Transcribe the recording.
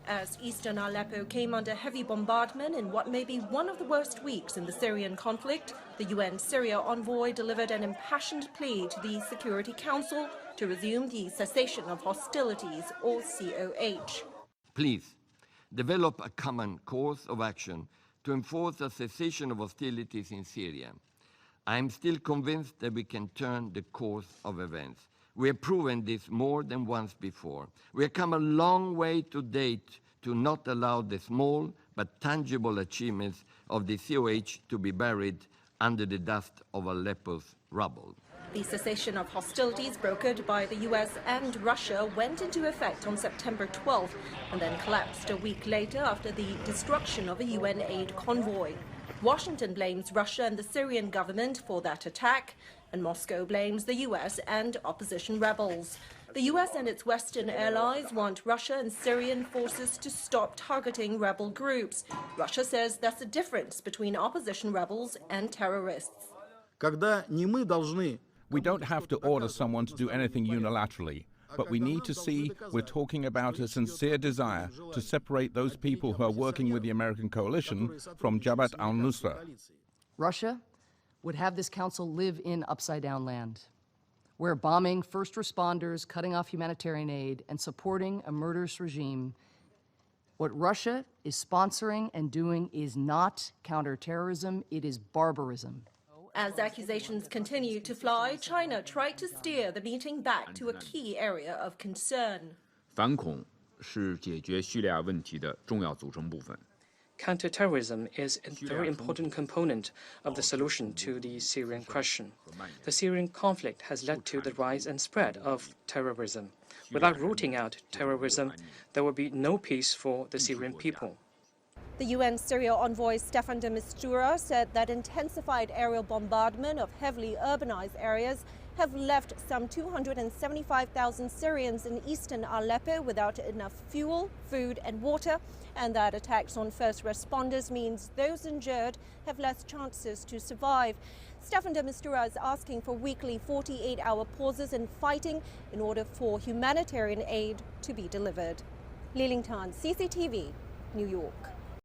As eastern Aleppo came under heavy bombardment in what may be one of the worst weeks in the Syrian conflict, the UN Syria envoy delivered an impassioned plea to the Security Council to resume the cessation of hostilities, or COH. Please, develop a common course of action to enforce a cessation of hostilities in Syria. I am still convinced that we can turn the course of events. We have proven this more than once before. We have come a long way to date to not allow the small but tangible achievements of the COH to be buried under the dust of Aleppo's rubble. The cessation of hostilities brokered by the US and Russia went into effect on September 12th and then collapsed a week later after the destruction of a UN aid convoy. Washington blames Russia and the Syrian government for that attack, and Moscow blames the US and opposition rebels. The US and its Western allies want Russia and Syrian forces to stop targeting rebel groups. Russia says that's the difference between opposition rebels and terrorists. We don't have to order someone to do anything unilaterally, but we need to see we're talking about a sincere desire to separate those people who are working with the American coalition from Jabhat al-Nusra. Russia would have this council live in upside-down land, where bombing first responders, cutting off humanitarian aid, and supporting a murderous regime. What Russia is sponsoring and doing is not counterterrorism, it is barbarism. As accusations continue to fly, China tried to steer the meeting back to a key area of concern. 反恐是解决叙利亚问题的重要组成部分。 Counterterrorism is a very important component of the solution to the Syrian question. The Syrian conflict has led to the rise and spread of terrorism. Without rooting out terrorism, there will be no peace for the Syrian people. The UN Syria envoy Staffan de Mistura said that intensified aerial bombardment of heavily urbanized areas have left some 275,000 Syrians in eastern Aleppo without enough fuel, food and water, and that attacks on first responders means those injured have less chances to survive. Staffan de Mistura is asking for weekly 48-hour pauses in fighting in order for humanitarian aid to be delivered. Liling Tan, CCTV, New York.